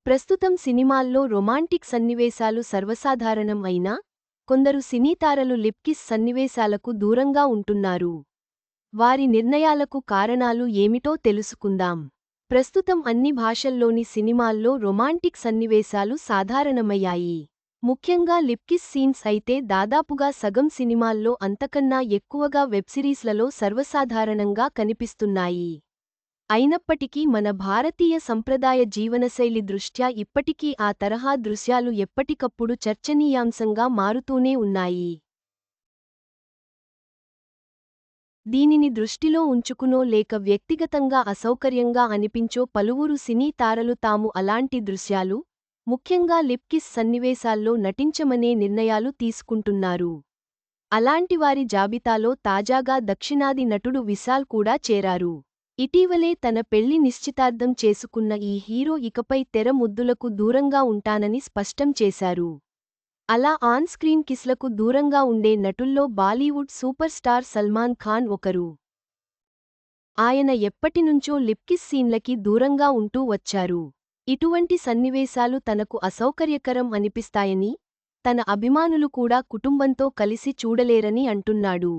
ప్రస్తుతం సినిమాల్లో రొమాంటిక్ సన్నివేశాలు సర్వసాధారణం అయినా, కొందరు సినీతారలు లిప్ కిస్ సన్నివేశాలకు దూరంగా ఉంటున్నారు. వారి నిర్ణయాలకు కారణాలు ఏమిటో తెలుసుకుందాం. ప్రస్తుతం అన్ని భాషల్లోని సినిమాల్లో రొమాంటిక్ సన్నివేశాలు సాధారణమయ్యాయి. ముఖ్యంగా లిప్ కిస్ సీన్స్ అయితే దాదాపుగా సగం సినిమాల్లో, అంతకన్నా ఎక్కువగా వెబ్సిరీస్లలో సర్వసాధారణంగా కనిపిస్తున్నాయి. అయినప్పటికీ మన భారతీయ సంప్రదాయ జీవనశైలి దృష్ట్యా ఇప్పటికీ ఆ తరహా దృశ్యాలు ఎప్పటికప్పుడు చర్చనీయాంశంగా మారుతూనే ఉన్నాయి. దీనిని దృష్టిలో ఉంచుకునో లేక వ్యక్తిగతంగా అసౌకర్యంగా అనిపించో పలువురు సినీ తారలు తాము అలాంటి దృశ్యాలు, ముఖ్యంగా లిప్ కిస్ సన్నివేశాల్లో నటించమనే నిర్ణయాలు తీసుకుంటున్నారు. అలాంటివారి జాబితాలో తాజాగా దక్షిణాది నటుడు విశాల్ కూడా చేరారు. ఇటీవలే తన పెళ్లి నిశ్చితార్థం చేసుకున్న ఈ హీరో ఇకపై తెర ముద్దులకు దూరంగా ఉంటానని స్పష్టం చేశారు. అలా ఆన్ స్క్రీన్ కిస్లకు దూరంగా ఉండే నటుల్లో బాలీవుడ్ సూపర్ స్టార్ సల్మాన్ ఖాన్ ఒకరు. ఆయన ఎప్పటినుంచో లిప్ కిస్ సీన్లకి దూరంగా ఉంటూ వచ్చారు. ఇటువంటి సన్నివేశాలు తనకు అసౌకర్యకరం అనిపిస్తాయని, తన అభిమానులు కూడా కుటుంబంతో కలిసి చూడలేరని అంటున్నాడు.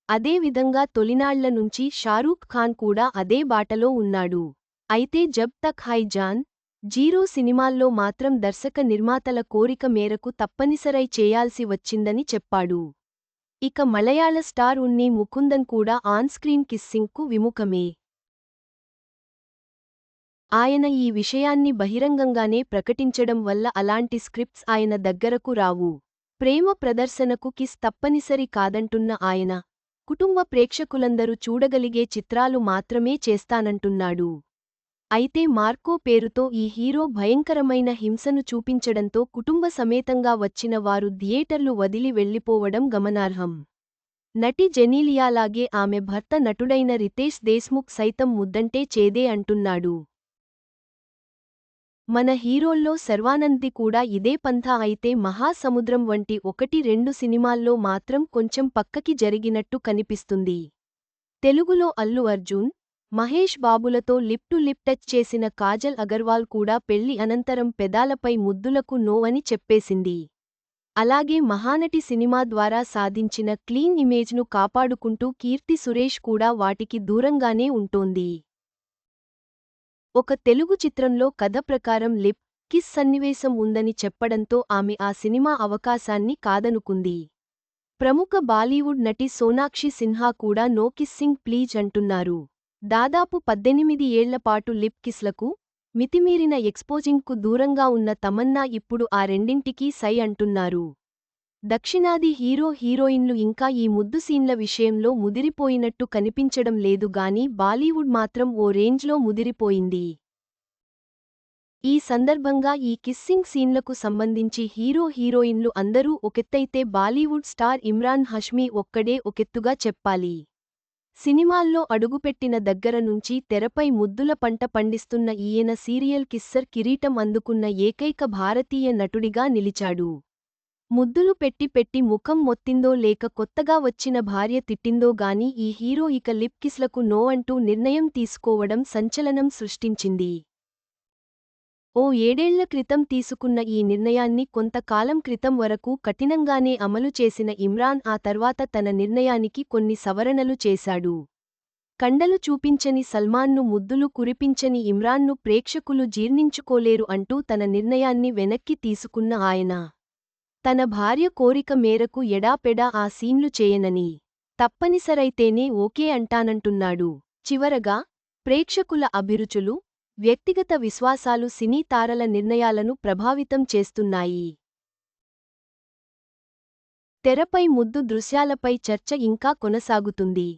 అదేవిధంగా తొలినాళ్ల నుంచి షారూఖ్ ఖాన్ కూడా అదే బాటలో ఉన్నాడు. అయితే జబ్ తక్ హై జాన్, జీరో సినిమాల్లో మాత్రం దర్శక నిర్మాతల కోరిక మేరకు తప్పనిసరై చేయాల్సి వచ్చిందని చెప్పాడు. ఇక మలయాళ స్టార్ ఉన్ని ముకుందన్ కూడా ఆన్ స్క్రీన్ కిస్సింగ్కు విముఖమే. ఆయన ఈ విషయాన్ని బహిరంగంగానే ప్రకటించడం వల్ల అలాంటి స్క్రిప్ట్స్ ఆయన దగ్గరకు రావు. ప్రేమ ప్రదర్శనకు కిస్ తప్పనిసరి కాదంటున్న ఆయన, కుటుంబ ప్రేక్షకులందరూ చూడగలిగే చిత్రాలు మాత్రమే చేస్తానంటున్నాడు. అయితే మార్కో పేరుతో ఈ హీరో భయంకరమైన హింసను చూపించడంతో కుటుంబ సమేతంగా వచ్చిన వారు థియేటర్లు వదిలి వెళ్లిపోవడం గమనార్హం. నటి జెనీలియాలాగే ఆమె భర్త నటుడైన రితేష్ దేశ్ముఖ్ సైతం ముద్దంటే చేదే అంటున్నాడు. మన హీరోల్లో శర్వానంద్ది కూడా ఇదే పంథా. అయితే మహాసముద్రం వంటి 1-2 సినిమాల్లో మాత్రం కొంచెం పక్కకి జరిగినట్టు కనిపిస్తుంది. తెలుగులో అల్లు అర్జున్, మహేష్ బాబులతో లిప్ టు లిప్ టచ్ చేసిన కాజల్ అగర్వాల్ కూడా పెళ్లి అనంతరం పెదాలపై ముద్దులకు నో అని చెప్పేసింది. అలాగే మహానటి సినిమా ద్వారా సాధించిన క్లీన్ ఇమేజ్ను కాపాడుకుంటూ కీర్తి సురేష్ కూడా వాటికి దూరంగానే ఉంటోంది. ఒక తెలుగు చిత్రంలో కథ ప్రకారం లిప్ కిస్ సన్నివేశం ఉందని చెప్పడంతో ఆమె ఆ సినిమా అవకాశాన్ని కాదనుకుంది. ప్రముఖ బాలీవుడ్ నటి సోనాక్షి సిన్హా కూడా నో కిస్సింగ్ ప్లీజ్ అంటున్నారు. దాదాపు 18 ఏళ్లపాటు లిప్ కిస్లకు, మితిమీరిన ఎక్స్పోజింగ్కు దూరంగా ఉన్న తమన్నా ఇప్పుడు ఆ రెండింటికీ సై అంటున్నారు. దక్షిణాది హీరో హీరోయిన్లు ఇంకా ఈ ముద్దు సీన్ల విషయంలో ముదిరిపోయినట్టు కనిపించడం లేదు గానీ బాలీవుడ్ మాత్రం ఓ రేంజ్లో ముదిరిపోయింది. ఈ సందర్భంగా ఈ కిస్సింగ్ సీన్లకు సంబంధించి హీరో హీరోయిన్లు అందరూ ఒకెత్తైతే బాలీవుడ్ స్టార్ ఇమ్రాన్ హష్మీ ఒక్కడే ఒకెత్తుగా చెప్పాలి. సినిమాల్లో అడుగుపెట్టిన దగ్గర నుంచి తెరపై ముద్దుల పంట పండిస్తున్న ఈయన సీరియల్ కిస్సర్ కిరీటం అందుకున్న ఏకైక భారతీయ నటుడిగా నిలిచాడు. ముద్దులు పెట్టి పెట్టి ముఖం మొత్తిందో లేక కొత్తగా వచ్చిన భార్య తిట్టిందో గాని ఈ హీరో ఇక లిప్ కిస్లకు నో అంటూ నిర్ణయం తీసుకోవడం సంచలనం సృష్టించింది. ఓ 7 ఏళ్ల క్రితం తీసుకున్న ఈ నిర్ణయాన్ని కొంతకాలం క్రితం వరకు కఠినంగానే అమలు చేసిన ఇమ్రాన్ ఆ తర్వాత తన నిర్ణయానికి కొన్ని సవరణలు చేశాడు. కండలు చూపించని సల్మాన్ను ముద్దులు కురిపించని ఇమ్రాన్ను ప్రేక్షకులు జీర్ణించుకోలేరు అంటూ తన నిర్ణయాన్ని వెనక్కి తీసుకున్న ఆయన, తన భార్య కోరిక మేరకు ఎడాపెడా ఆ సీన్లు చేయనని, తప్పనిసరైతేనే ఓకే అంటానంటున్నాడు. చివరగా, ప్రేక్షకుల అభిరుచులు, వ్యక్తిగత విశ్వాసాలు సినీ తారల నిర్ణయాలను ప్రభావితం చేస్తున్నాయి. తెరపై ముద్దు దృశ్యాలపై చర్చ ఇంకా కొనసాగుతుంది.